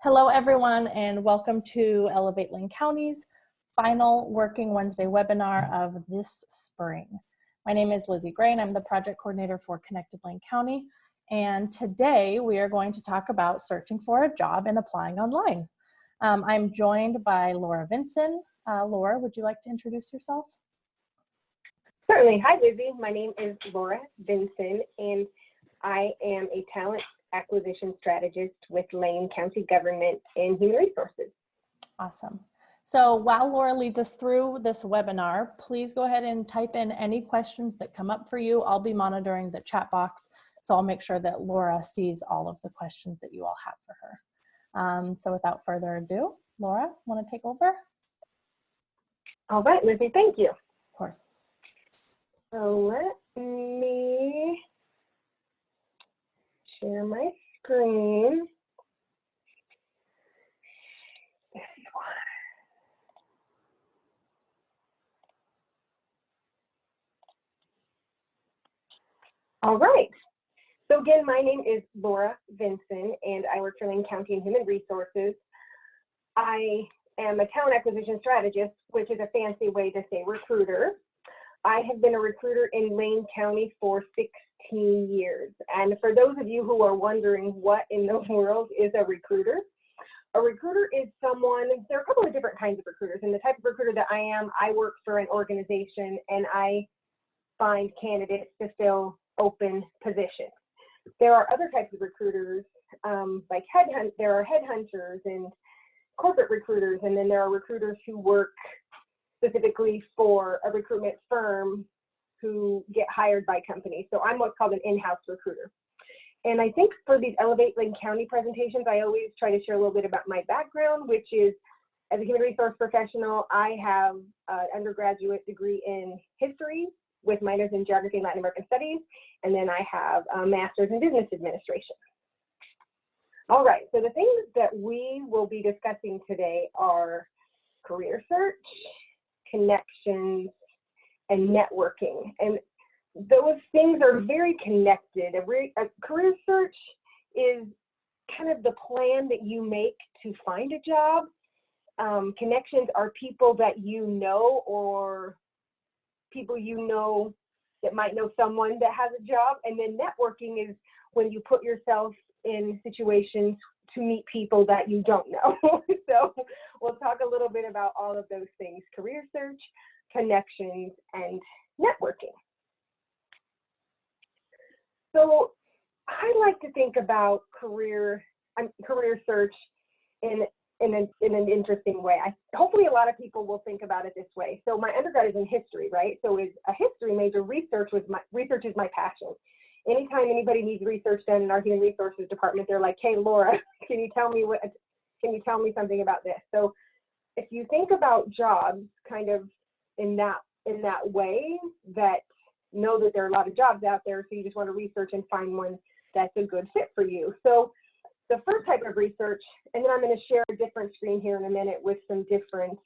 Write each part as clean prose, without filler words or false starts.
Hello, everyone, and welcome to Elevate Lane County's final Working Wednesday webinar of this spring. My name is Lizzie Gray, and I'm the project coordinator for Connected Lane County. And today we are going to talk about searching for a job and applying online. I'm joined by Laura Vinson. Laura, would you like to introduce yourself? Certainly. Hi, Lizzie. My name is Laura Vinson, and I am a talent acquisition strategist with Lane County Government and Human Resources. Awesome. So while Laura leads us through this webinar, please go ahead and type in any questions that come up for you. I'll be monitoring the chat box, so I'll make sure that Laura sees all of the questions that you all have for her. So without further ado, Laura, want to take over? All right, Lizzie, thank you. Of course. So let me share my screen. All right. So again, my name is Laura Vinson, and I work for Lane County and Human Resources. I am a talent acquisition strategist, which is a fancy way to say recruiter. I have been a recruiter in Lane County for 16 years. And for those of you who are wondering what in the world is a recruiter is someone, there are a couple of different kinds of recruiters. And the type of recruiter that I am, I work for an organization and I find candidates to fill open positions. There are other types of recruiters, like there are headhunters and corporate recruiters, and then there are recruiters who work specifically for a recruitment firm who get hired by companies. So I'm what's called an in-house recruiter. And I think for these Elevate Lane County presentations, I always try to share a little bit about my background, which is, as a human resource professional, I have an undergraduate degree in history with minors in geography and Latin American studies, and then I have a master's in business administration. All right, so the things that we will be discussing today are career search, connections, and networking. And those things are very connected. A career search is kind of the plan that you make to find a job. Connections are people that you know, or people you know that might know someone that has a job. And then networking is when you put yourself in situations to meet people that you don't know. So we'll talk a little bit about all of those things: career search, connections, and networking. So I like to think about career search in an interesting way. Hopefully a lot of people will think about it this way. So my undergrad is in history, right? So as a history major, research is my passion. Anytime anybody needs research done in our human resources department, they're like, "Hey, Laura, can you tell me something about this?" So if you think about jobs kind of in that way, that know that there are a lot of jobs out there, so you just want to research and find one that's a good fit for you. So the first type of research, and then I'm going to share a different screen here in a minute with some different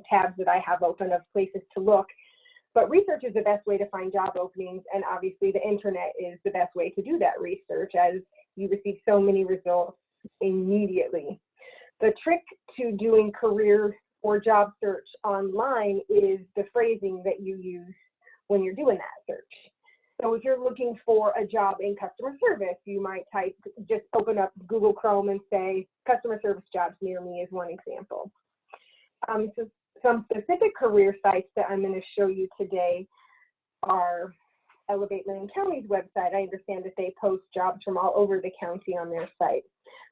tabs that I have open of places to look. But research is the best way to find job openings, and obviously the internet is the best way to do that research, as you receive so many results immediately. The trick to doing career or job search online is the phrasing that you use when you're doing that search. So if you're looking for a job in customer service, you might just open up Google Chrome and say customer service jobs near me is one example. So some specific career sites that I'm going to show you today are Elevate Lane County's website. I understand that they post jobs from all over the county on their site.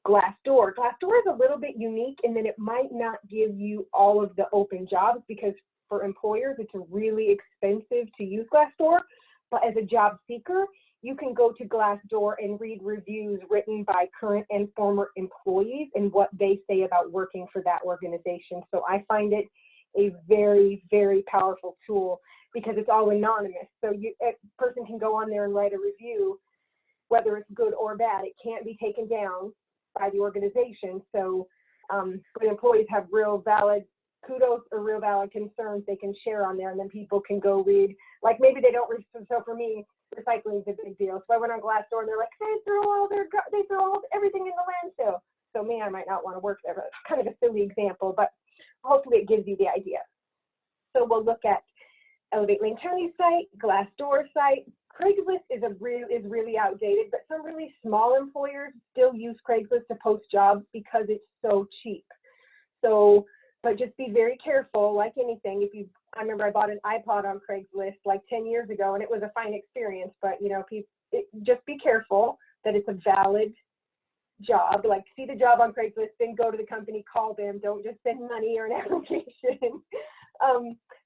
Glassdoor. Glassdoor is a little bit unique in that it might not give you all of the open jobs, because for employers it's really expensive to use Glassdoor. But as a job seeker, you can go to Glassdoor and read reviews written by current and former employees and what they say about working for that organization. So I find it a very, very powerful tool because it's all anonymous. So a person can go on there and write a review, whether it's good or bad. It can't be taken down by the organization. So when employees have real valid kudos or real valid concerns, they can share on there, and then people can go read. Like maybe they don't read. So for me, recycling is a big deal. So I went on Glassdoor and they're like, they throw everything in the landfill. So man, I might not want to work there. But it's kind of a silly example, but hopefully it gives you the idea. So we'll look at Elevate Lane County site, Glassdoor site. Craigslist is really outdated, but some really small employers still use Craigslist to post jobs because it's so cheap. So, but just be very careful, like anything. I remember I bought an iPod on Craigslist like 10 years ago, and it was a fine experience, but just be careful that it's a valid job. Like, see the job on Craigslist, then go to the company, call them. Don't just send money or an application.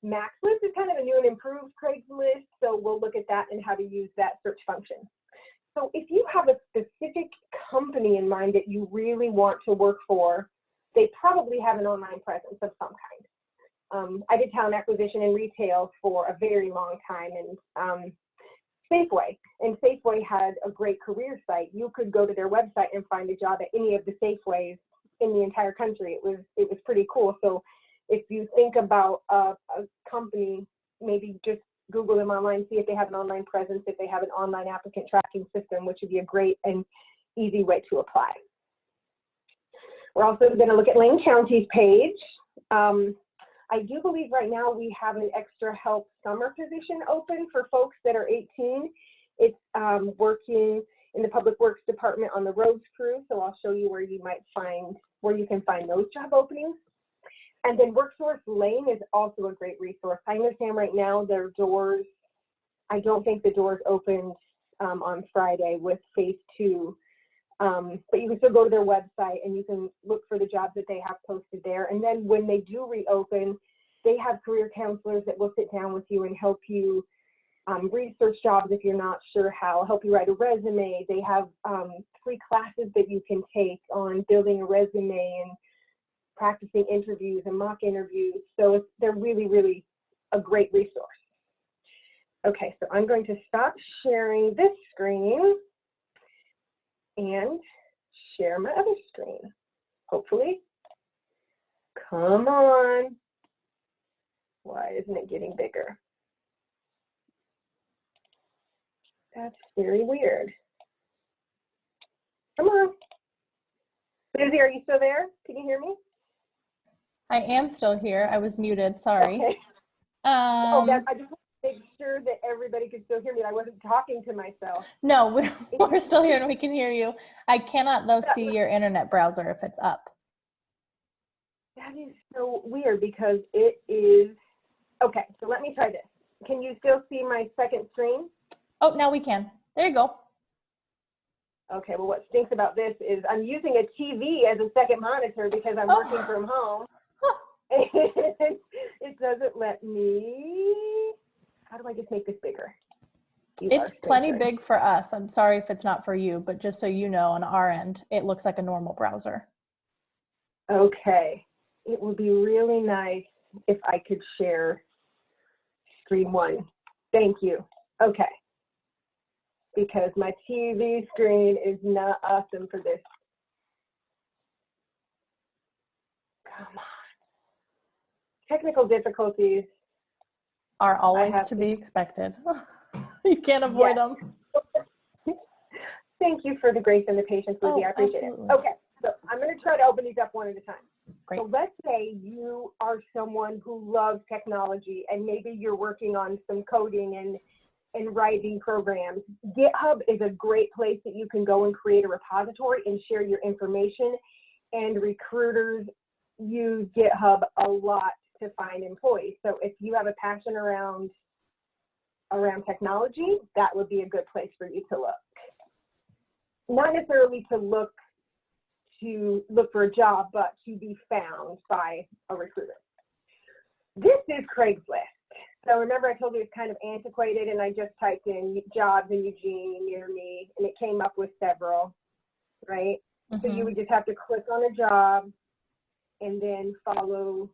MaxList is kind of a new and improved Craigslist, so we'll look at that and how to use that search function. So if you have a specific company in mind that you really want to work for, they probably have an online presence of some kind. I did talent acquisition and retail for a very long time, and Safeway. And Safeway had a great career site. You could go to their website and find a job at any of the Safeways in the entire country. It was pretty cool. So if you think about a company, maybe just Google them online, see if they have an online presence, if they have an online applicant tracking system, which would be a great and easy way to apply. We're also going to look at Lane County's page. I do believe right now we have an extra help summer position open for folks that are 18. It's working in the Public Works Department on the roads crew, so I'll show you where you can find those job openings. And then WorkSource Lane is also a great resource. I understand right now their doors, I don't think the doors opened on Friday with phase 2. But you can still go to their website and you can look for the jobs that they have posted there. And then when they do reopen, they have career counselors that will sit down with you and help you research jobs if you're not sure how, help you write a resume. They have free classes that you can take on building a resume and practicing interviews and mock interviews. So they're really, really a great resource. Okay, so I'm going to stop sharing this screen and share my other screen, hopefully. Come on. Why isn't it getting bigger? That's very weird. Come on. Lizzie, are you still there? Can you hear me? I am still here. I was muted, sorry. Okay. I just want to make sure that everybody could still hear me. I wasn't talking to myself. No, we're still here and we can hear you. I cannot though see your internet browser if it's up. That is so weird because it is, okay, so let me try this. Can you still see my second screen? Oh, now we can. There you go. Okay, well what stinks about this is I'm using a TV as a second monitor because I'm working from home. It doesn't let me, how do I just make this bigger? It's plenty big for us. I'm sorry if it's not for you, but just so you know, on our end, it looks like a normal browser. Okay, it would be really nice if I could share screen 1. Thank you. Okay, because my TV screen is not awesome for this. Come on. Technical difficulties are always to be expected. You can't avoid them. Thank you for the grace and the patience, Lizzie. I appreciate it. Okay, so I'm going to try to open these up one at a time. Great. So let's say you are someone who loves technology and maybe you're working on some coding and writing programs. GitHub is a great place that you can go and create a repository and share your information, and recruiters use GitHub a lot to find employees. So if you have a passion around technology, that would be a good place for you to look. Not necessarily to look for a job, but to be found by a recruiter. This is Craigslist. So remember I told you it's kind of antiquated, and I just typed in jobs in Eugene near me, and it came up with several, right? So you would just have to click on a job and then follow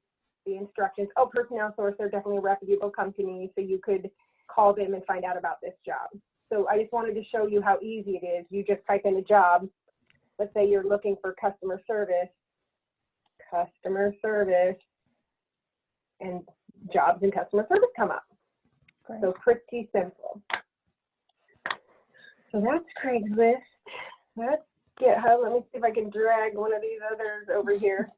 the instructions. Oh, Personnel Source, they're definitely a reputable company, so you could call them and find out about this job. So I just wanted to show you how easy it is. You just type in a job. Let's say you're looking for customer service, and jobs in customer service come up. Great. So pretty simple. So that's Craigslist. That's GitHub. Let me see if I can drag one of these others over here.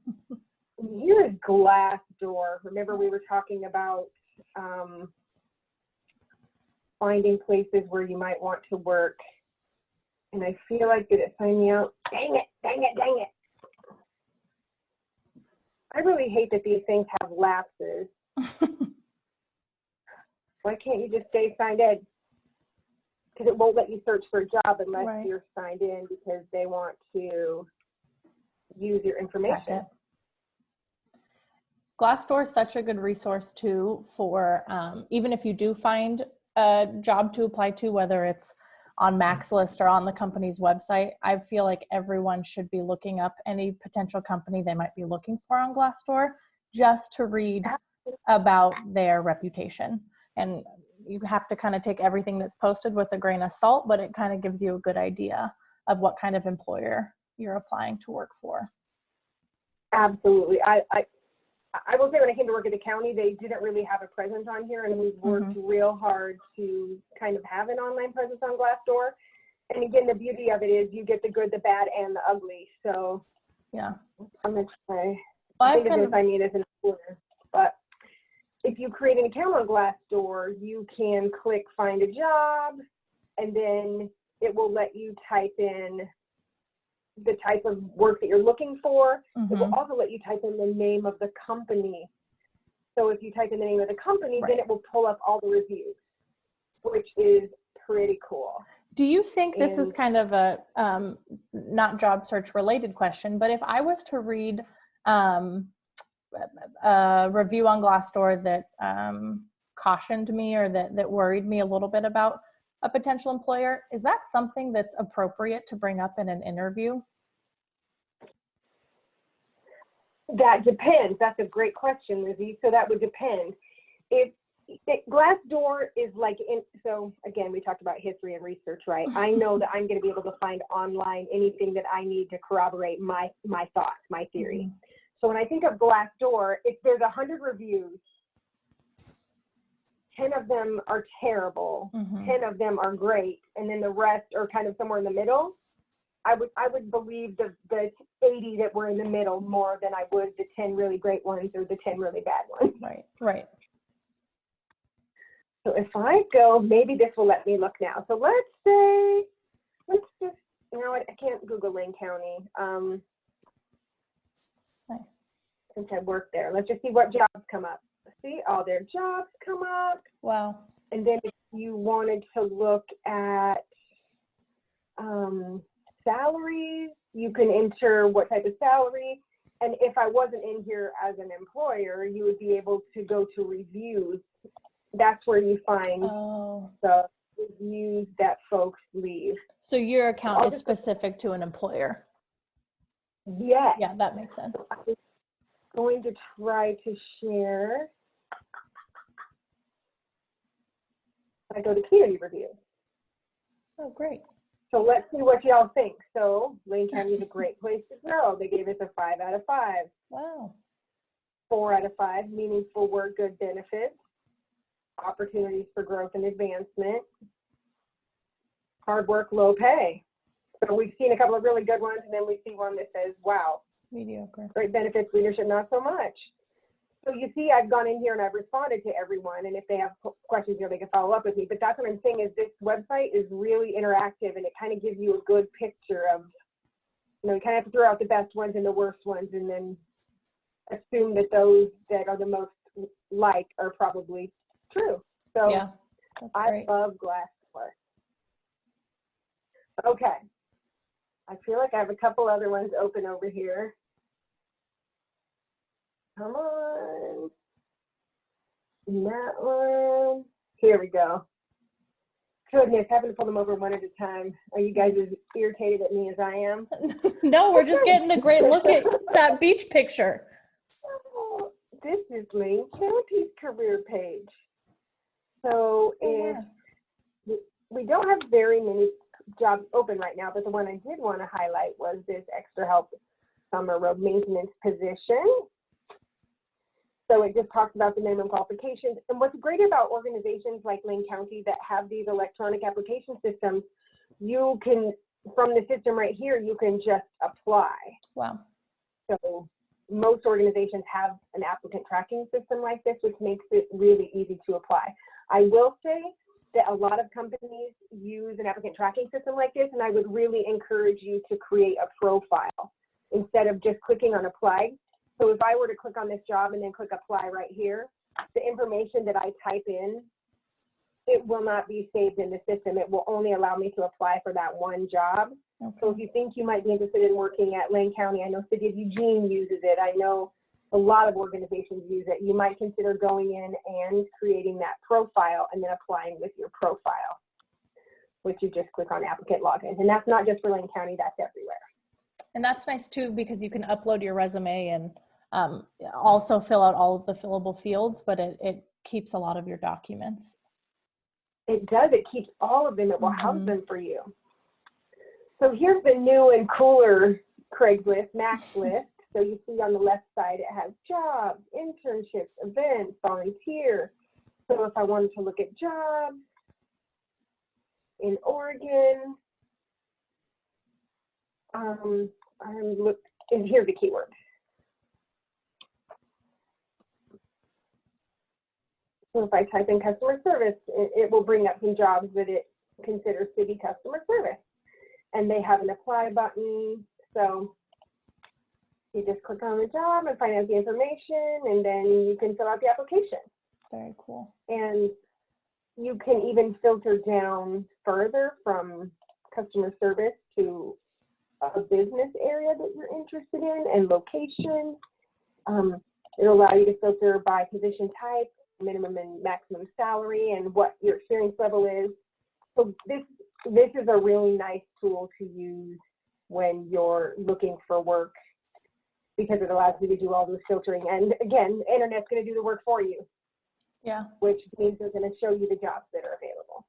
Here is Glassdoor. Remember we were talking about finding places where you might want to work. And I feel like, did it sign me out? Dang it, dang it, dang it. I really hate that these things have lapses. Why can't you just stay signed in? Because it won't let you search for a job unless Right. you're signed in because they want to use your information. Track it. Glassdoor is such a good resource too for even if you do find a job to apply to, whether it's on Max List or on the company's website. I feel like everyone should be looking up any potential company they might be looking for on Glassdoor just to read about their reputation. And you have to kind of take everything that's posted with a grain of salt, but it kind of gives you a good idea of what kind of employer you're applying to work for. Absolutely. I will say when I came to work at the county, they didn't really have a presence on here, and we've worked real hard to kind of have an online presence on Glassdoor. And again, the beauty of it is you get the good, the bad, and the ugly. So Yeah. I'm going to try. Well, I think it's if I need as an employer. But if you create an account on Glassdoor, you can click find a job, and then it will let you type in the type of work that you're looking for. It will also let you type in the name of the company. So if you type in the name of the company, then it will pull up all the reviews, which is pretty cool. Do you think this is kind of a not job search related question, but if I was to read a review on Glassdoor that cautioned me or that worried me a little bit about a potential employer, is that something that's appropriate to bring up in an interview? That depends. That's a great question, Lizzie. So that would depend. If Glassdoor is like, so again, we talked about history and research, right? I know that I'm going to be able to find online anything that I need to corroborate my thoughts, my theory. So when I think of Glassdoor, if there's 100 reviews, 10 of them are terrible, 10 of them are great, and then the rest are kind of somewhere in the middle, I would believe the 80 that were in the middle more than I would the 10 really great ones or the 10 really bad ones. Right. So if I go, maybe this will let me look now. So let's just, you know what, I can't Google Lane County. Nice. Since I work there. Let's just see what jobs come up. See, all their jobs come up. Wow. And then if you wanted to look at salaries, you can enter what type of salary. And if I wasn't in here as an employer, you would be able to go to reviews. That's where you find the reviews that folks leave. So your account is specific to an employer? Yes. Yeah, that makes sense. So I'm going to try to share. I go to community reviews. Oh, great. So let's see what y'all think. So Lane County is a great place to grow. They gave us a 5 out of 5. Wow. 4 out of 5, meaningful work, good benefits, opportunities for growth and advancement, hard work, low pay. So we've seen a couple of really good ones, and then we see one that says, wow, mediocre, great benefits, leadership, not so much. So you see, I've gone in here and I've responded to everyone, and if they have questions, they can follow up with me. But that's what I'm saying is this website is really interactive, and it kind of gives you a good picture of, you kind of have to throw out the best ones and the worst ones, and then assume that those that are the most liked are probably true. So yeah, I love Glassdoor. Okay. I feel like I have a couple other ones open over here. Come on. That one. Here we go. Goodness, having to pull them over one at a time. Are you guys as irritated at me as I am? No, we're just getting a great look at that beach picture. Oh, this is Lane County's career page. So we don't have very many jobs open right now, but the one I did want to highlight was this extra help summer road maintenance position. So it just talks about the minimum qualifications. And what's great about organizations like Lane County that have these electronic application systems, you can from the system right here, you can just apply. Wow. So most organizations have an applicant tracking system like this, which makes it really easy to apply. I will say that a lot of companies use an applicant tracking system like this, and I would really encourage you to create a profile instead of just clicking on apply. So if I were to click on this job and then click apply right here, the information that I type in, it will not be saved in the system. It will only allow me to apply for that one job. Okay. So if you think you might be interested in working at Lane County, I know City of Eugene uses it. I know a lot of organizations use it. You might consider going in and creating that profile and then applying with your profile, which you just click on applicant login. And that's not just for Lane County, that's everywhere. And that's nice too, because you can upload your resume and also fill out all of the fillable fields, but it keeps a lot of your documents. It does, it keeps all of them, it will house them for you. So here's the new and cooler Craigslist Max list. So you see on the left side, it has jobs, internships, events, volunteer. So if I wanted to look at jobs in Oregon, and here's the keyword. So if I type in customer service, it will bring up some jobs that it considers to be customer service. And they have an apply button. So you just click on the job and find out the information, and then you can fill out the application. Very cool. And you can even filter down further from customer service to a business area that you're interested in and location. It'll allow you to filter by position type, minimum and maximum salary, and what your experience level is. So this is a really nice tool to use when you're looking for work, because it allows you to do all this filtering. And again, the internet's going to do the work for you. Yeah. Which means they're going to show you the jobs that are available.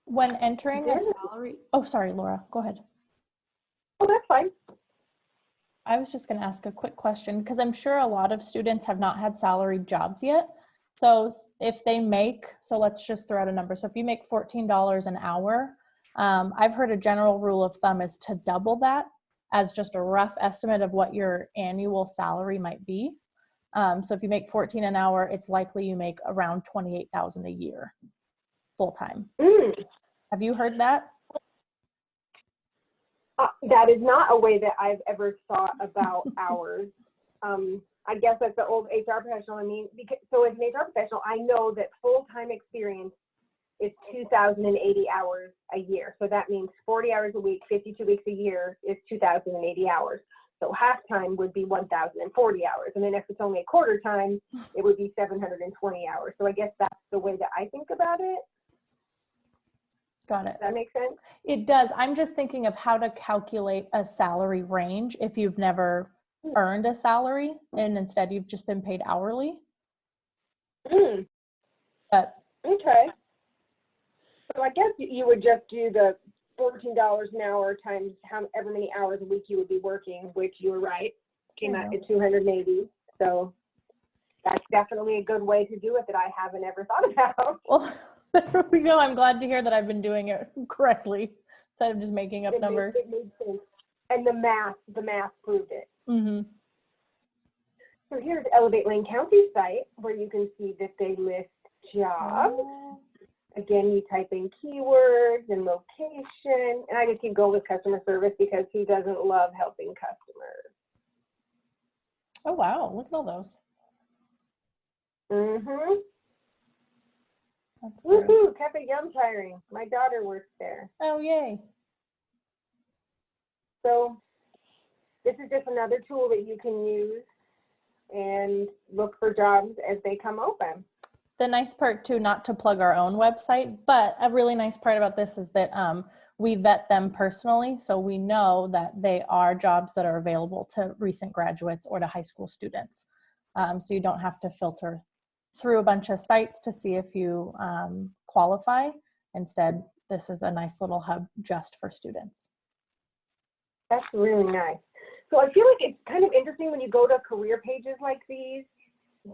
When entering a salary, oh, sorry, Laura, go ahead. Oh, that's fine. I was just going to ask a quick question, because I'm sure a lot of students have not had salaried jobs yet. So if they make, so let's just throw out a number. So if you make $14 an hour, I've heard a general rule of thumb is to double that as just a rough estimate of what your annual salary might be. So if you make $14 an hour, it's likely you make around $28,000 a year full time. Have you heard that? That is not a way that I've ever thought about hours. I guess that's the old HR professional. I mean, so as an HR professional, I know that full-time experience is 2,080 hours a year. So that means 40 hours a week, 52 weeks a year is 2,080 hours. So half time would be 1,040 hours. And then if it's only a quarter time, it would be 720 hours. So I guess that's the way that I think about it. Got it. Does that make sense? It does. I'm just thinking of how to calculate a salary range if you've never earned a salary and instead you've just been paid hourly. But okay. So I guess you would just do the $14 an hour times however many hours a week you would be working, which you were right, came out at 280. So that's definitely a good way to do it that I haven't ever thought about. Well, there we go. I'm glad to hear that I've been doing it correctly instead of just making up numbers. It made sense. And the math proved it. So here's Elevate Lane County site where you can see that they list jobs. Again, you type in keywords and location, and I just keep going with customer service because who doesn't love helping customers? Oh, wow. Look at all those. That's great. Woohoo, Cafe Yum's hiring. My daughter works there. Oh, yay. So this is just another tool that you can use and look for jobs as they come open. The nice part too, not to plug our own website, but a really nice part about this is that we vet them personally. So we know that they are jobs that are available to recent graduates or to high school students. So you don't have to filter through a bunch of sites to see if you qualify. Instead, this is a nice little hub just for students. That's really nice. So I feel like it's kind of interesting when you go to career pages like these,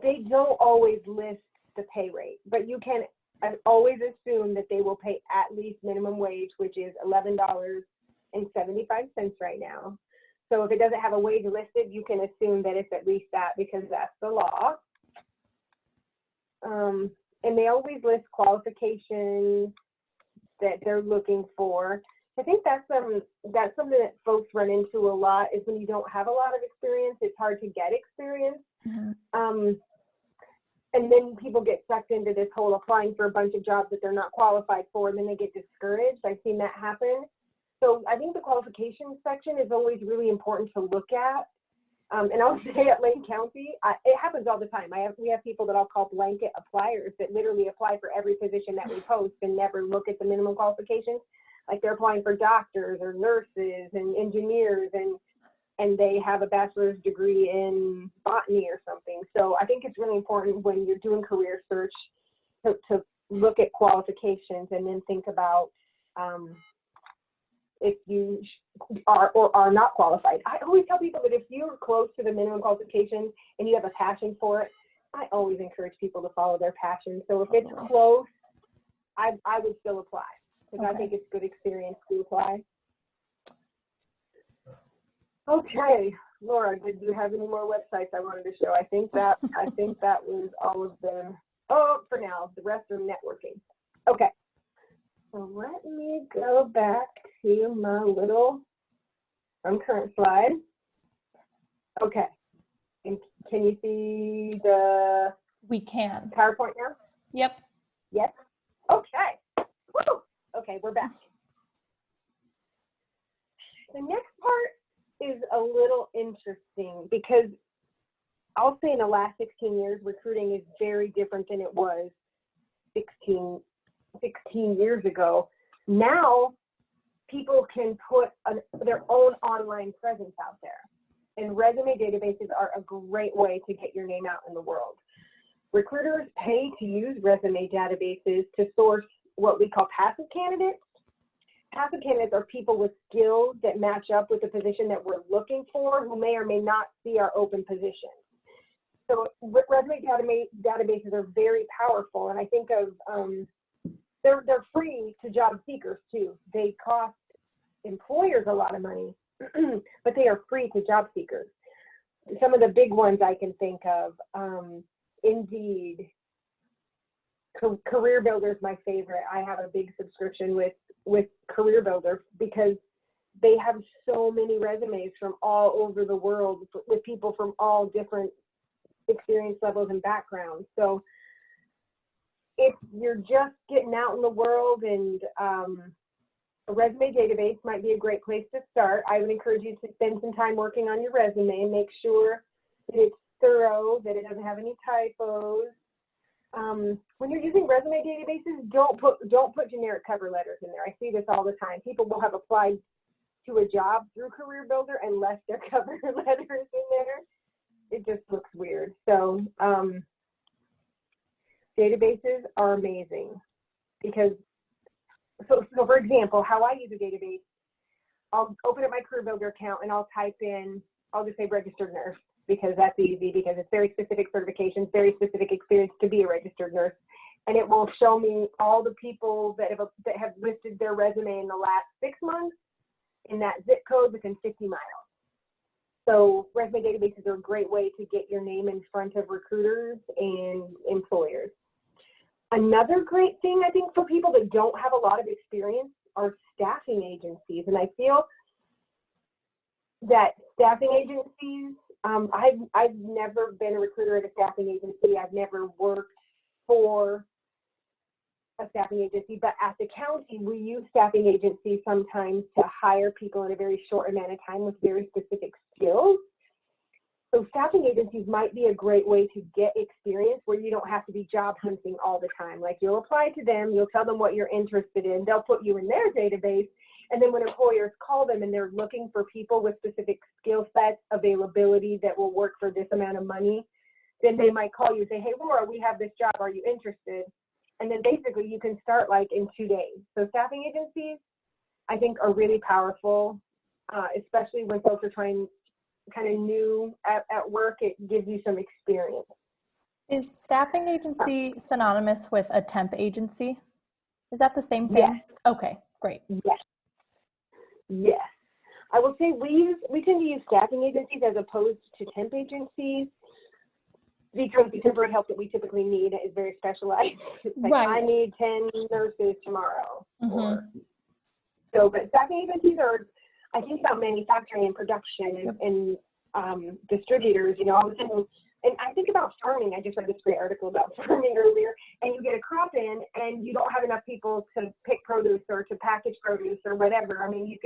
they don't always list the pay rate, but you can always assume that they will pay at least minimum wage, which is $11 right now. So if it doesn't have a wage listed, you can assume that it's at least that because that's the law. And they always list qualifications that they're looking for. I think that's something that folks run into a lot is when you don't have a lot of experience, it's hard to get experience. Mm-hmm. And then people get sucked into this whole applying for a bunch of jobs that they're not qualified for, and then they get discouraged. I've seen that happen. So I think the qualifications section is always really important to look at. And I'll say at Lane County, it happens all the time. We have people that I'll call blanket appliers that literally apply for every position that we post and never look at the minimum qualifications. Like they're applying for doctors or nurses and engineers, and they have a bachelor's degree in botany or something. So I think it's really important when you're doing career search to look at qualifications and then think about if you are or are not qualified. I always tell people that if you're close to the minimum qualifications and you have a passion for it, I always encourage people to follow their passion. So if it's close, I would still apply because I think it's good experience to apply. Okay, Laura, did you have any more websites I wanted to show? I think that was all of them. Oh, for now, the rest are networking. Okay, so let me go back to my little current slide. Okay, and can you see the We can. PowerPoint now? Yep. Yes. Okay. Woo! Okay, we're back. The next part is a little interesting because I'll say in the last 16 years, recruiting is very different than it was 16 years ago. Now, people can put their own online presence out there. And resume databases are a great way to get your name out in the world. Recruiters pay to use resume databases to source what we call passive candidates. Passive candidates are people with skills that match up with the position that we're looking for who may or may not see our open position. So resume databases are very powerful, and I think of they're free to job seekers too. They cost employers a lot of money, but they are free to job seekers. Some of the big ones I can think of, Indeed, Career Builder is my favorite. I have a big subscription with Career Builder because they have so many resumes from all over the world with people from all different experience levels and backgrounds. So if you're just getting out in the world and a resume database might be a great place to start. I would encourage you to spend some time working on your resume and make sure that it's thorough, that it doesn't have any typos. When you're using resume databases, don't put generic cover letters in there. I see this all the time. People will have applied to a job through Career Builder and left their cover letters in there. It just looks weird. So databases are amazing because, so for example, how I use a database, I'll open up my Career Builder account and I'll type in, I'll just say registered nurse because that's easy because it's very specific certifications, very specific experience to be a registered nurse. And it will show me all the people that have listed their resume in the last 6 months in that zip code within 50 miles. So resume databases are a great way to get your name in front of recruiters and employers. Another great thing I think for people that don't have a lot of experience are staffing agencies. And I feel that staffing agencies, I've never been a recruiter at a staffing agency. I've never worked for a staffing agency, but at the county, we use staffing agencies sometimes to hire people in a very short amount of time with very specific skills. So staffing agencies might be a great way to get experience where you don't have to be job hunting all the time. Like you'll apply to them, you'll tell them what you're interested in, they'll put you in their database, and then when employers call them and they're looking for people with specific skill sets, availability that will work for this amount of money, then they might call you and say, hey, Laura, we have this job, are you interested? And then basically you can start like in 2 days. So staffing agencies, I think, are really powerful, especially when folks are trying kind of new at work. It gives you some experience. Is staffing agency synonymous with a temp agency? Is that the same thing? Yes. Okay, great. Yes. Yes. I will say we tend to use staffing agencies as opposed to temp agencies because the temporary help that we typically need is very specialized. It's like, Right. I need 10 nurses tomorrow. Mm-hmm. But staffing agencies are, I think about manufacturing and production and distributors, you know, all of a sudden, and I think about farming. I just read this great article about farming earlier, and you get a crop in and you don't have enough people to pick produce or to package produce or whatever. I mean,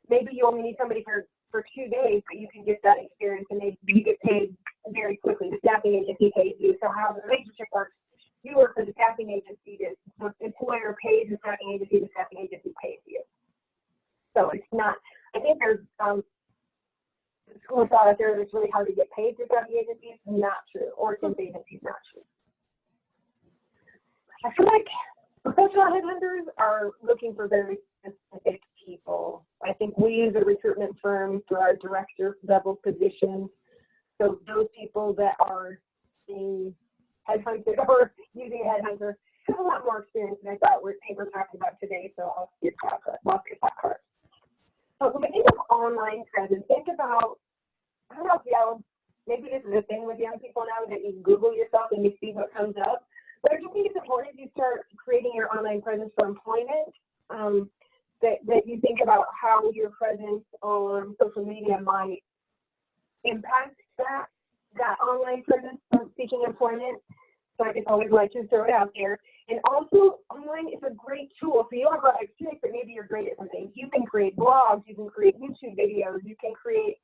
maybe you only need somebody for 2 days, but you can get that experience and you get paid very quickly. The staffing agency pays you. So how the relationship works, you work for the staffing agency, the employer pays the staffing agency pays you. So it's not, I think there's school of thought out there that's really hard to get paid through staffing agencies. Not true. Or temp agencies, not true. I feel like professional headhunters are looking for very specific people. I think we use a recruitment firm for our director level position. So those people that are being headhunted or using a headhunter have a lot more experience than I thought we're talking about today. So I'll skip that part. So when we think of online presence, think about, I don't know if maybe this is a thing with young people now that you Google yourself and you see what comes up. But I do think it's important you start creating your online presence for employment, that you think about how your presence on social media might impact that online presence for seeking employment. So I just always like to throw it out there. And also, online is a great tool. So you don't have a lot of experience, but maybe you're great at something. You can create blogs, you can create YouTube videos, you can create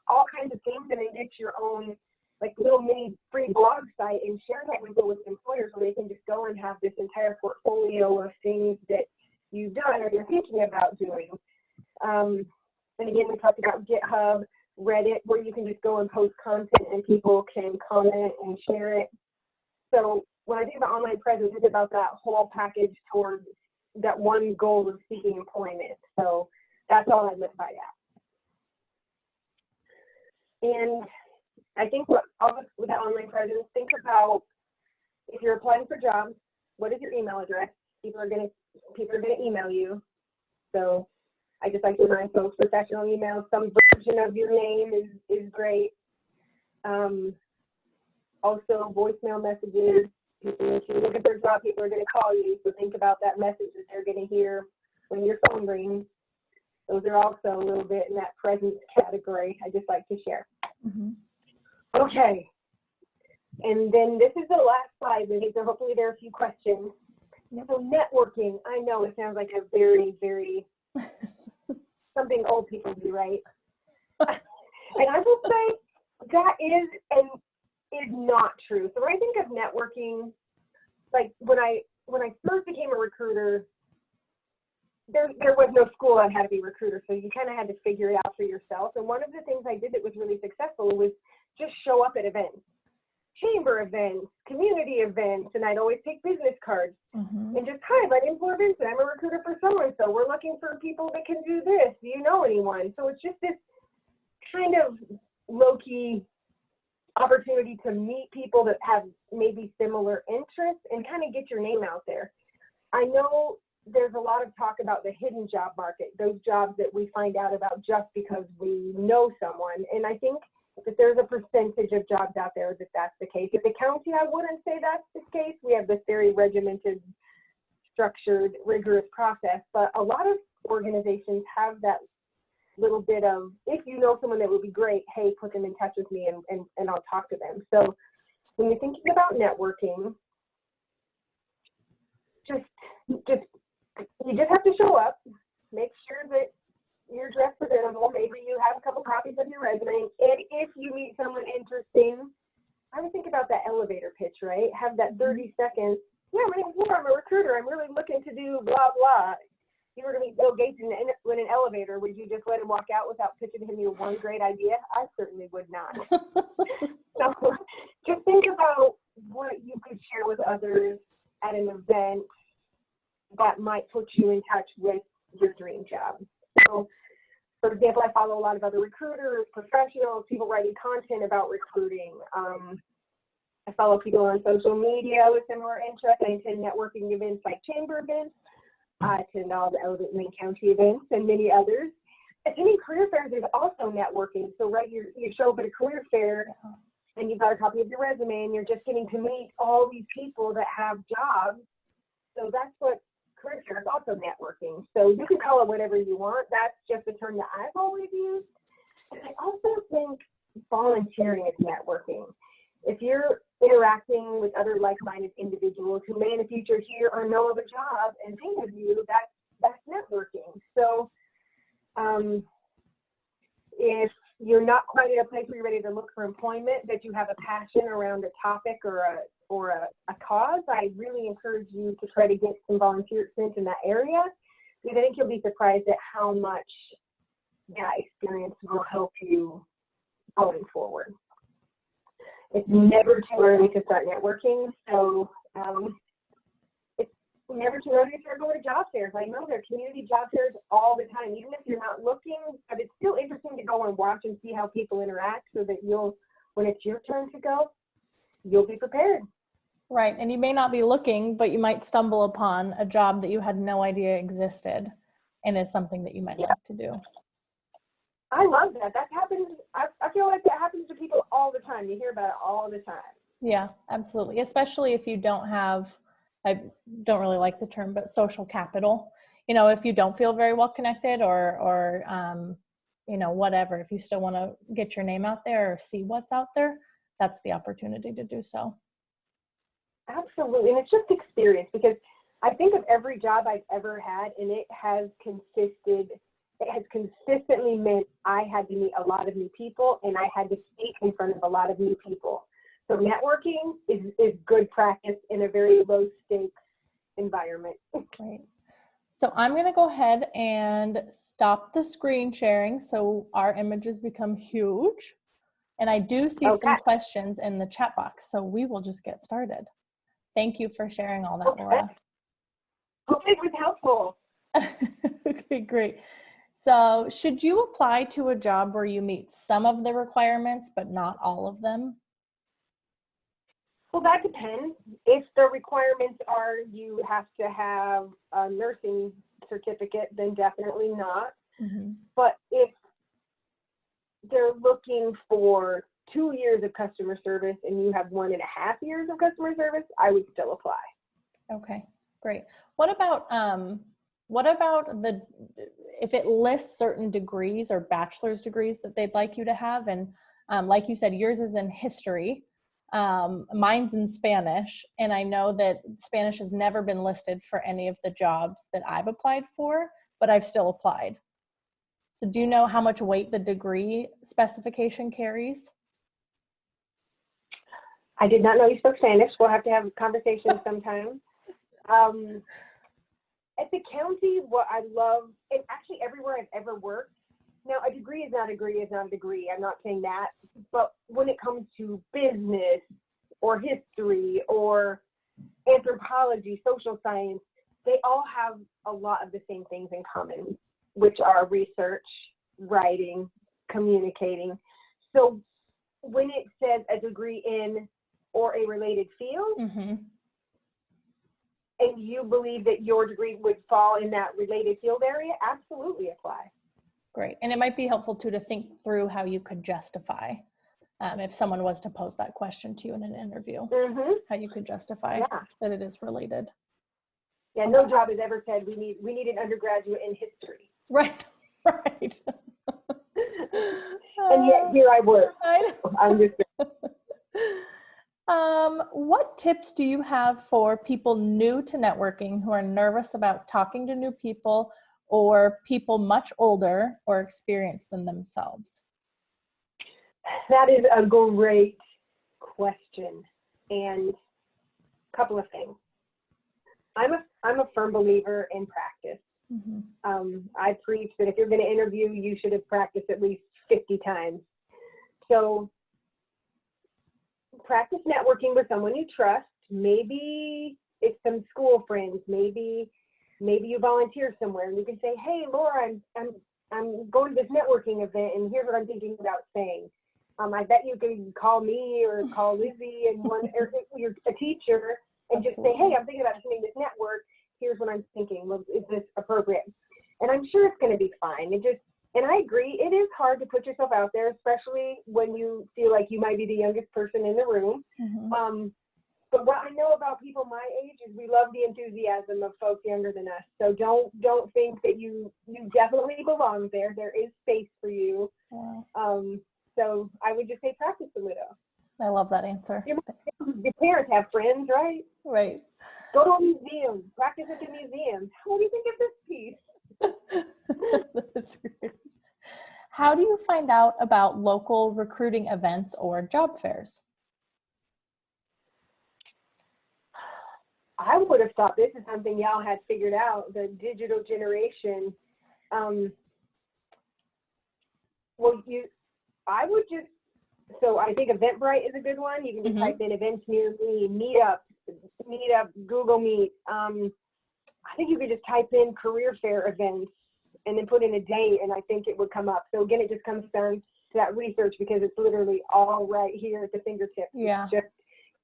all kinds of things and then get your own like little mini free blog site and share that with employers where they can just go and have this entire portfolio of things that you've done or you're thinking about doing. And again, we talked about GitHub, Reddit, where you can just go and post content and people can comment and share it. So when I think about online presence, it's about that whole package towards that one goal of seeking employment. So that's all I meant by that. And I think with that online presence, think about if you're applying for jobs, what is your email address? People are gonna email you. So I just like to remind folks, professional emails, some version of your name is great. Also voicemail messages. If you look at their job, people are going to call you. So think about that message that they're going to hear when your phone rings. Those are also a little bit in that presence category I just like to share. Mm-hmm. Okay. And then this is the last slide, so hopefully there are a few questions. So networking, I know it sounds like a very, very, something old people do, right? And I will say that is not true. So when I think of networking, like when I first became a recruiter, there was no school on how to be a recruiter, so you kind of had to figure it out for yourself. And one of the things I did that was really successful was just show up at events, chamber events, community events, and I'd always take business cards and just, hi, my name's Laura Vincent, I'm a recruiter for so-and-so. We're looking for people that can do this. Do you know anyone? So it's just this kind of low-key opportunity to meet people that have maybe similar interests and kind of get your name out there. I know there's a lot of talk about the hidden job market, those jobs that we find out about just because we know someone. And I think that there's a percentage of jobs out there that's the case. At the county, I wouldn't say that's the case. We have this very regimented, structured, rigorous process, but a lot of organizations have that little bit of, if you know someone that would be great, hey, put them in touch with me and I'll talk to them. So when you're thinking about networking, you just have to show up, make sure that you're dressed presentable. Maybe you have a couple copies of your resume. And if you meet someone interesting, I would think about that elevator pitch, right? Have that 30 seconds. Yeah, my name's Laura, I'm a recruiter. I'm really looking to do blah, blah. If you were to meet Bill Gates in an elevator, would you just let him walk out without pitching him your one great idea? I certainly would not. So just think about what you could share with others at an event that might put you in touch with your dream job. So, for example, I follow a lot of other recruiters, professionals, people writing content about recruiting. I follow people on social media with similar interests. I attend networking events like chamber events. I attend all the Elevate Lane County events and many others. attending career fairs is also networking. So, right, you show up at a career fair and you've got a copy of your resume and you're just getting to meet all these people that have jobs. So that's what career fair is, also networking. So you can call it whatever you want. That's just the term that I've always used. And I also think volunteering is networking. If you're interacting with other like-minded individuals who may in the future hear or know of a job and think of you, that's networking. So if you're not quite at a place where you're ready to look for employment, that you have a passion around a topic or a cause, I really encourage you to try to get some volunteer experience in that area, because I think you'll be surprised at how much that experience will help you going forward. It's never too early to start networking, so it's never too early to start going to job fairs. I know there are community job fairs all the time, even if you're not looking, but it's still interesting to go and watch and see how people interact so that when it's your turn to go, you'll be prepared. Right, and you may not be looking, but you might stumble upon a job that you had no idea existed and is something that you might like to do. I love that. That happens. I feel like that happens to people all the time. You hear about it all the time. Yeah, absolutely. Especially if you don't have, I don't really like the term, but social capital. You know, if you don't feel very well connected or you know, whatever, if you still want to get your name out there or see what's out there, that's the opportunity to do so. Absolutely. And it's just experience, because I think of every job I've ever had, and it has consistently meant I had to meet a lot of new people and I had to speak in front of a lot of new people. So networking is good practice in a very low stakes environment. Right. So I'm going to go ahead and stop the screen sharing so our images become huge. And I do see some questions in the chat box, so we will just get started. Thank you for sharing all that, Laura. Hope it was helpful. Okay, great. So should you apply to a job where you meet some of the requirements, but not all of them? Well, that depends. If the requirements are you have to have a nursing certificate, then definitely not. Mm-hmm. But if they're looking for 2 years of customer service and you have 1.5 years of customer service, I would still apply. Okay, great. What about if it lists certain degrees or bachelor's degrees that they'd like you to have? And like you said, yours is in history, mine's in Spanish, and I know that Spanish has never been listed for any of the jobs that I've applied for, but I've still applied. So do you know how much weight the degree specification carries? I did not know you spoke Spanish. We'll have to have a conversation sometime. At the county, what I love, and actually everywhere I've ever worked, now a degree is not a degree is not a degree. I'm not saying that. But when it comes to business or history or anthropology, social science, they all have a lot of the same things in common, which are research, writing, communicating. So when it says a degree in or a related field, mm-hmm. and you believe that your degree would fall in that related field area, absolutely apply. Great. And it might be helpful too to think through how you could justify, if someone was to pose that question to you in an interview, mm-hmm. how you could justify that it is related. Yeah, no job has ever said we need an undergraduate in history. Right, right. And yet here I work. I know. I'm just what tips do you have for people new to networking who are nervous about talking to new people or people much older or experienced than themselves? That is a great question. And a couple of things. I'm a firm believer in practice. Mm-hmm. I preach that if you're going to interview, you should have practiced at least 50 times. So practice networking with someone you trust. Maybe it's some school friends. Maybe you volunteer somewhere and you can say, "Hey, Laura, I'm going to this networking event and here's what I'm thinking about saying." I bet you can call me or call Lizzie and or you're a teacher and just say, "Hey, I'm thinking about attending this network. Here's what I'm thinking. Well, is this appropriate?" And I'm sure it's going to be fine. And I agree, it is hard to put yourself out there, especially when you feel like you might be the youngest person in the room. But what I know about people my age is we love the enthusiasm of folks younger than us. So don't think that you definitely belong there. There is space for you. Wow. So I would just say practice a little. I love that answer. Your parents have friends, right? Right. Go to a museum, practice at the museum. What do you think of this piece? That's great. How do you find out about local recruiting events or job fairs? I would have thought this is something y'all had figured out, the digital generation. So I think Eventbrite is a good one. You can just type in events near me, Meetup, Google Meet. I think you could just type in career fair events and then put in a date, and I think it would come up. So again, it just comes down to that research because it's literally all right here at the fingertips. Yeah. It's just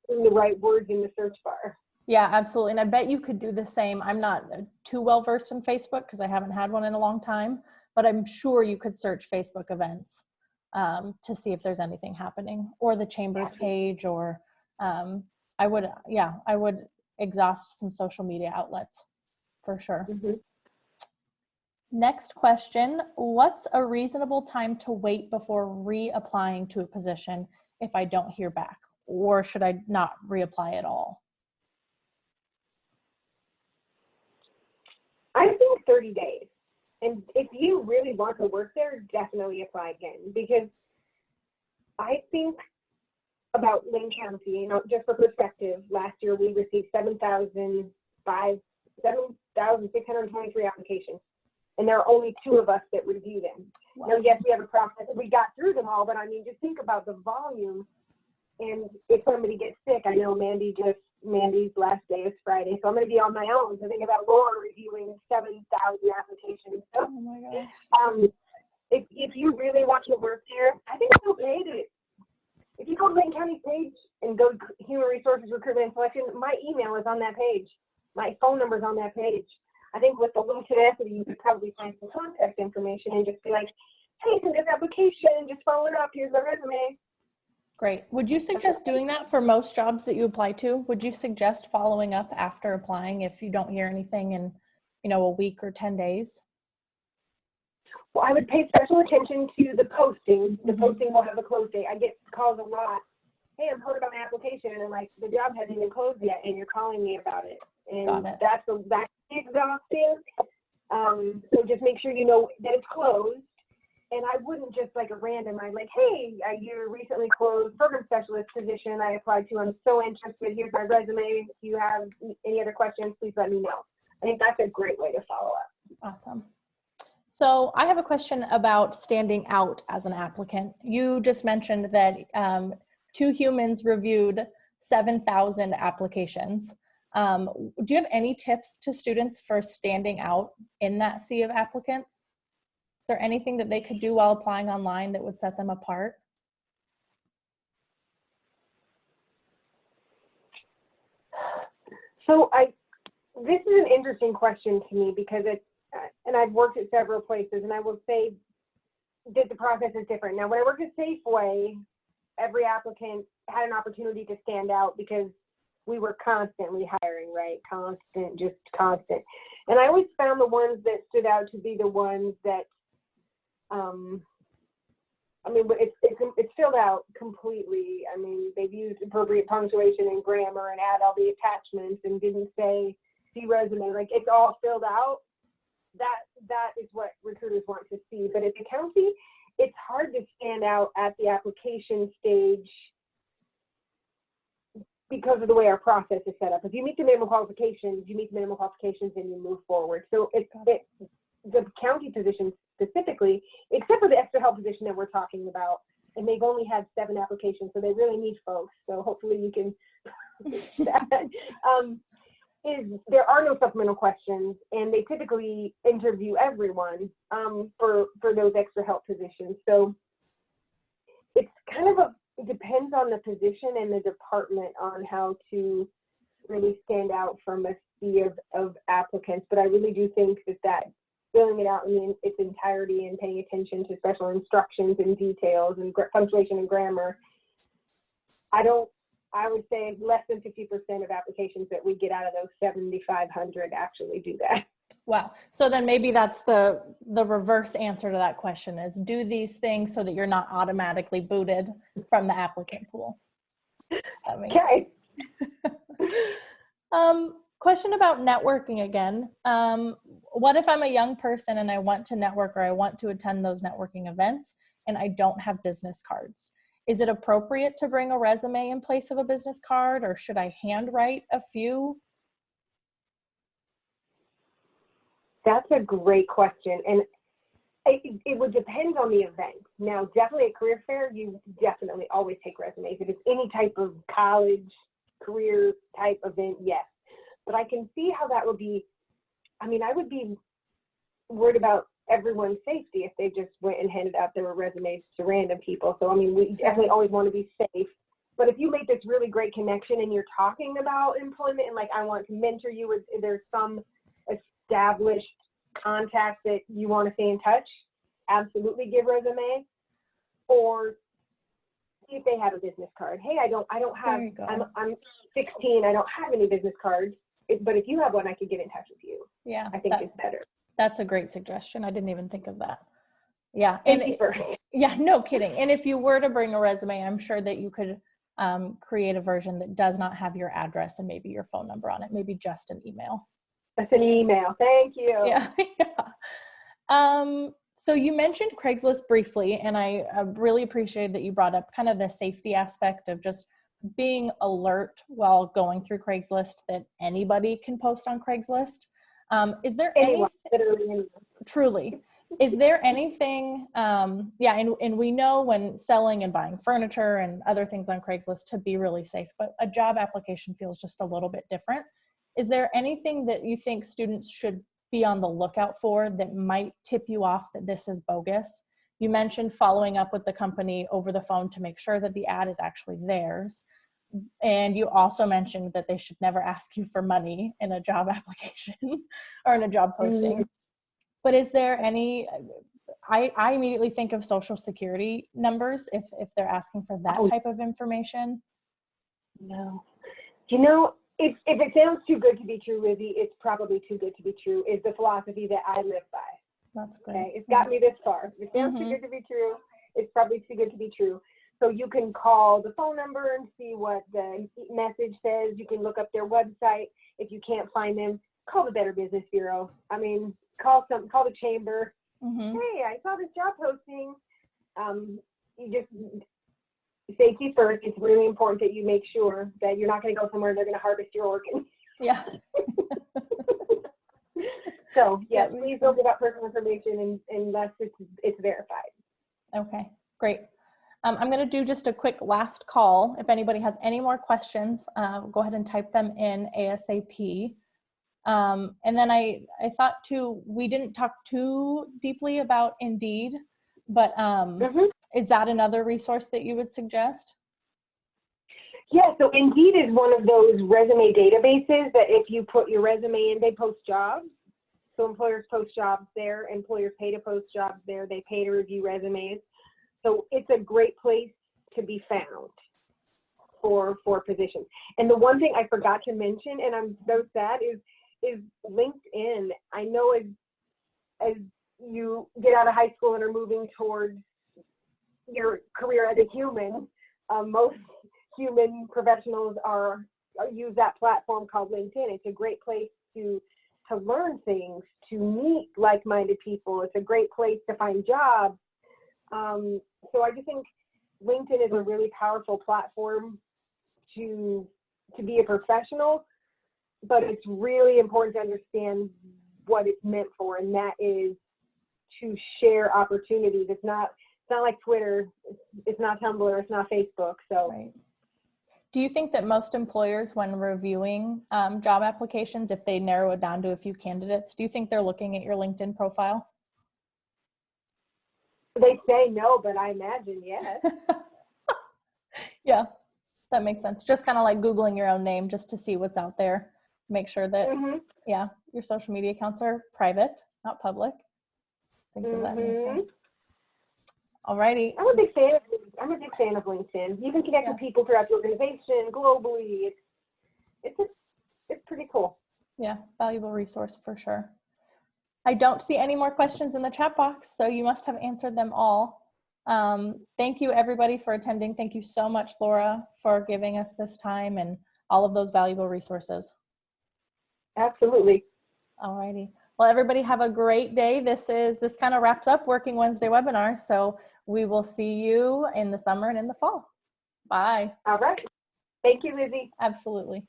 putting the right words in the search bar. Yeah, absolutely. And I bet you could do the same. I'm not too well versed in Facebook because I haven't had one in a long time, but I'm sure you could search Facebook events to see if there's anything happening, or the Chambers page, or I would exhaust some social media outlets for sure. Next question, what's a reasonable time to wait before reapplying to a position if I don't hear back, or should I not reapply at all? I think 30 days. And if you really want to work there, definitely apply again, because I think about Lane County, just for perspective, last year we received 7,623 applications, and there are only 2 of us that review them. Wow. Now, yes, we have a process. We got through them all, but I mean, just think about the volume. And if somebody gets sick, I know Mandy's last day is Friday, so I'm going to be on my own. So think about Laura reviewing 7,000 applications. So, oh my gosh. If you really want to work there, I think it's okay to, if you go to Lane County's page and go to Human Resources Recruitment and Selection, my email is on that page. My phone number is on that page. I think with a little tenacity, you could probably find some contact information and just be like, hey, send this application, just follow it up, here's my resume. Great. Would you suggest doing that for most jobs that you apply to? Would you suggest following up after applying if you don't hear anything in, a week or 10 days? Well, I would pay special attention to the posting. The posting will have a close date. I get calls a lot. Hey, I've heard about my application, and like the job hasn't even closed yet, and you're calling me about it. And that's exhausting. So just make sure you know that it's closed. And I wouldn't just like a random, I'm like, hey, your recently closed program specialist position I applied to. I'm so interested. Here's my resume. If you have any other questions, please let me know. I think that's a great way to follow up. Awesome. So I have a question about standing out as an applicant. You just mentioned that 2 humans reviewed 7,000 applications. Do you have any tips to students for standing out in that sea of applicants? Is there anything that they could do while applying online that would set them apart? So this is an interesting question to me because and I've worked at several places, and I will say that the process is different. Now, when I worked at Safeway, every applicant had an opportunity to stand out because we were constantly hiring, right? Just constant. And I always found the ones that stood out to be the ones that, it's filled out completely. I mean, they've used appropriate punctuation and grammar and add all the attachments and didn't say, see resume, like it's all filled out. That is what recruiters want to see. But at the county, it's hard to stand out at the application stage because of the way our process is set up. If you meet the minimum qualifications, and you move forward. So the county position specifically, except for the extra help position that we're talking about, and they've only had 7 applications, so they really need folks. So hopefully you can there are no supplemental questions, and they typically interview everyone for those extra help positions. So it's kind of it depends on the position and the department on how to really stand out from a sea of applicants. But I really do think that filling it out in its entirety and paying attention to special instructions and details and punctuation and grammar. I would say less than 50% of applications that we get out of those 7,500 actually do that. Wow. So then maybe that's the reverse answer to that question is do these things so that you're not automatically booted from the applicant pool. Okay. Question about networking again. What if I'm a young person and I want to network or I want to attend those networking events and I don't have business cards? Is it appropriate to bring a resume in place of a business card, or should I handwrite a few? That's a great question. And it would depend on the event. Now, definitely at career fair, you definitely always take resumes. If it's any type of college, career type event, yes. But I can see how that would be, I would be worried about everyone's safety if they just went and handed out their resumes to random people. So, we definitely always want to be safe. But if you make this really great connection and you're talking about employment and like, I want to mentor you, or there's some established contact that you want to stay in touch, absolutely give resume. Or see if they have a business card. Hey, I don't have, I'm 16, I don't have any business cards, but if you have one, I could get in touch with you. Yeah. I think it's better. That's a great suggestion. I didn't even think of that. Yeah. Yeah, no kidding. And if you were to bring a resume, I'm sure that you could create a version that does not have your address and maybe your phone number on it, maybe just an email. That's an email. Thank you. Yeah. So you mentioned Craigslist briefly, and I really appreciated that you brought up kind of the safety aspect of just being alert while going through Craigslist that anybody can post on Craigslist. Is there anything, truly, is there anything, and we know when selling and buying furniture and other things on Craigslist to be really safe, but a job application feels just a little bit different. Is there anything that you think students should be on the lookout for that might tip you off that this is bogus? You mentioned following up with the company over the phone to make sure that the ad is actually theirs. And you also mentioned that they should never ask you for money in a job application or in a job posting. Mm-hmm. But is there any, I immediately think of social security numbers if they're asking for that type of information. No. If it sounds too good to be true, Lizzie, it's probably too good to be true, is the philosophy that I live by. That's great. Okay? It's got me this far. If it sounds too good to be true, it's probably too good to be true. So you can call the phone number and see what the message says. You can look up their website. If you can't find them, call the Better Business Bureau. Call the chamber. Mm-hmm. Hey, I saw this job posting. Safety first. It's really important that you make sure that you're not going to go somewhere and they're going to harvest your organs. Yeah. So, yes, please don't give out personal information unless it's verified. Okay, great. I'm going to do just a quick last call. If anybody has any more questions, go ahead and type them in ASAP. And then I thought too, we didn't talk too deeply about Indeed, but is that another resource that you would suggest? Yeah, so Indeed is one of those resume databases that if you put your resume in, they post jobs. So employers post jobs there, employers pay to post jobs there, they pay to review resumes. So it's a great place to be found for positions. And the one thing I forgot to mention, and I'm so sad, is LinkedIn. I know as you get out of high school and are moving towards your career as a human, most human professionals use that platform called LinkedIn. It's a great place to learn things, to meet like-minded people. It's a great place to find jobs. So I just think LinkedIn is a really powerful platform to be a professional, but it's really important to understand what it's meant for, and that is to share opportunities. It's not like Twitter, it's not Tumblr, it's not Facebook. So. Right. Do you think that most employers, when reviewing job applications, if they narrow it down to a few candidates, do you think they're looking at your LinkedIn profile? They say no, but I imagine yes. Yeah, that makes sense. Just kind of like Googling your own name just to see what's out there. Make sure that, yeah, your social media accounts are private. not public. Things of that Mhm. nature. Alrighty. I'm a big fan of LinkedIn. You can connect Yeah. with people throughout the organization, globally. It's pretty cool. Yeah, valuable resource for sure. I don't see any more questions in the chat box, so you must have answered them all. Thank you everybody for attending. Thank you so much, Laura, for giving us this time and all of those valuable resources. Absolutely. Alrighty. Well, everybody have a great day. This kind of wraps up Working Wednesday webinar. So we will see you in the summer and in the fall. Bye. All right. Thank you, Lizzie. Absolutely.